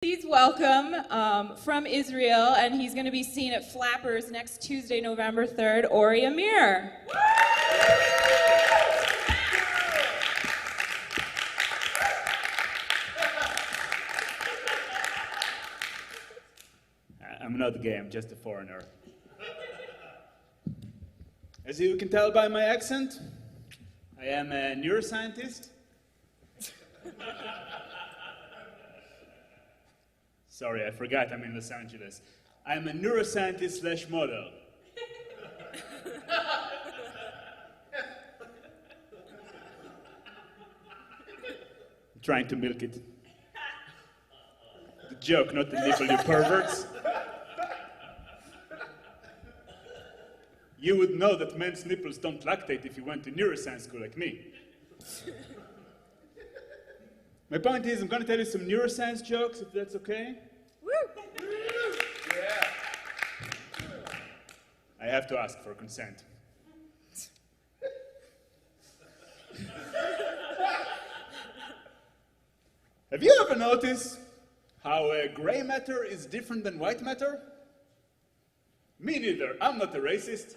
Please welcome from Israel, and he's going to be seen at Flappers next Tuesday, November 3rd, Amir. I'm not gay, I'm just a foreigner. As you can tell by my accent, I am a neuroscientist. Sorry, I forgot I'm in Los Angeles. I'm a neuroscientist / model. I'm trying to milk it. The joke, not the nipple, you perverts. You would know that men's nipples don't lactate if you went to neuroscience school like me. My point is, I'm going to tell you some neuroscience jokes, if that's okay. Woo! Yeah. I have to ask for consent. Have you ever noticed how gray matter is different than white matter? Me neither. I'm not a racist.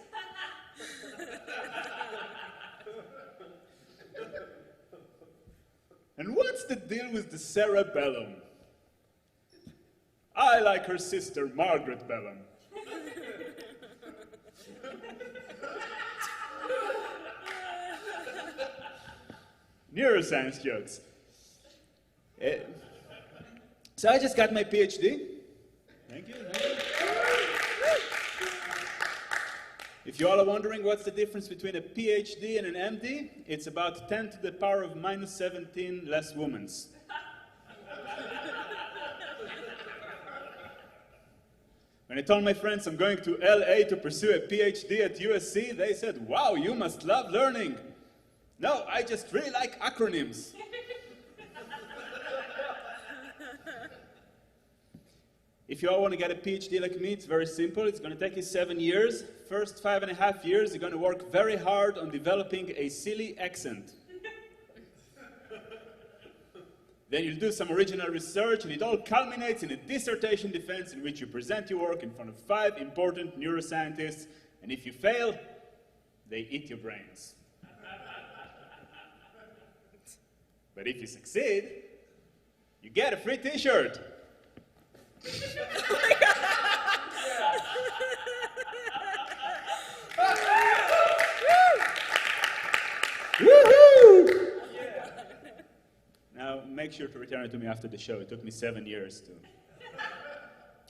And what's the deal with the cerebellum? I like her sister, Margaret Bellum. Neuroscience jokes. So I just got my PhD. Thank you. If you all are wondering what's the difference between a PhD and an MD, it's about 10 to the power of minus 17 less womans. When I told my friends I'm going to LA to pursue a PhD at USC, they said, "Wow, you must love learning." No, I just really like acronyms. If you all want to get a PhD like me, it's very simple. It's going to take you 7 years. First 5.5 years, you're going to work very hard on developing a silly accent. Then you'll do some original research, and it all culminates in a dissertation defense in which you present your work in front of 5 important neuroscientists, and if you fail, they eat your brains. But if you succeed, you get a free t-shirt. Woohoo! Now, make sure to return it to me after the show. It took me 7 years to...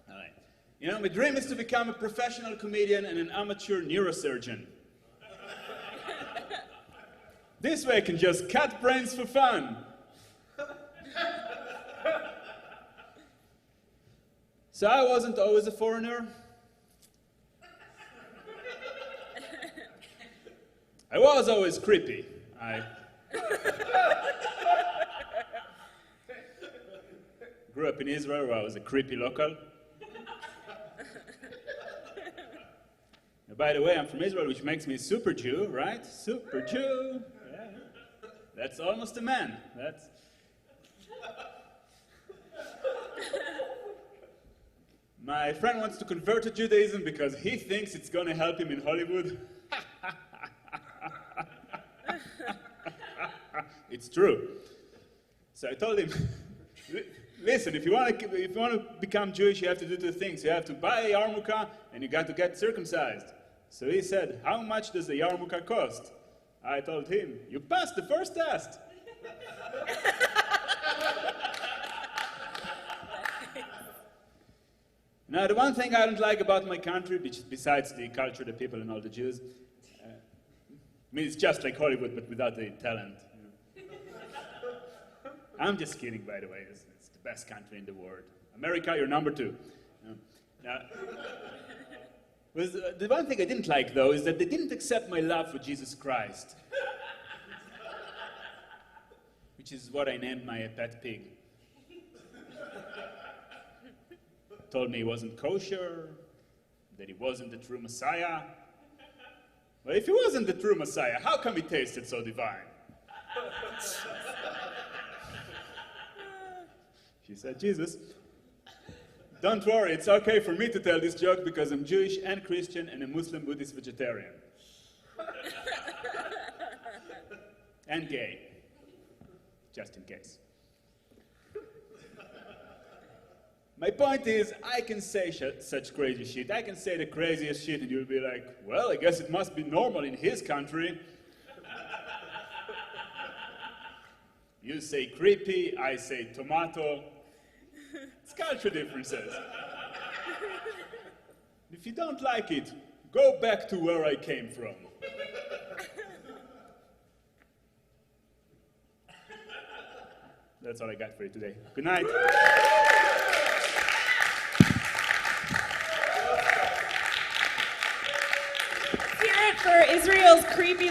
All right. You know, my dream is to become a professional comedian and an amateur neurosurgeon. This way I can just cut brains for fun. So I wasn't always a foreigner. I was always creepy. I grew up in Israel where I was a creepy local. And by the way, I'm from Israel, which makes me a super Jew, right? Super Jew. Yeah. That's almost a man. That's... My friend wants to convert to Judaism because he thinks it's going to help him in Hollywood. It's true. So I told him, listen, if you want to become Jewish, you have to do 2 things. You have to buy a yarmulke, and you got to get circumcised. So he said, how much does a yarmulke cost? I told him, you passed the first test. Now, the one thing I don't like about my country, besides the culture, the people, and all the Jews, I mean, it's just like Hollywood, but without the talent. You know. I'm just kidding, by the way. It's the best country in the world. America, you're number 2. Now, the one thing I didn't like, though, is that they didn't accept my love for Jesus Christ, which is what I named my pet pig. Told me he wasn't kosher, that he wasn't the true Messiah. Well, if he wasn't the true Messiah, how come he tasted so divine? She said, Jesus. Don't worry, it's okay for me to tell this joke because I'm Jewish and Christian and a Muslim Buddhist vegetarian. And gay. Just in case. My point is, I can say such crazy shit. I can say the craziest shit and you'll be like, well, I guess it must be normal in his country. You say creepy, I say tomato. It's culture differences. If you don't like it, go back to where I came from. That's all I got for you today. Good night. Hear it for Israel's creepy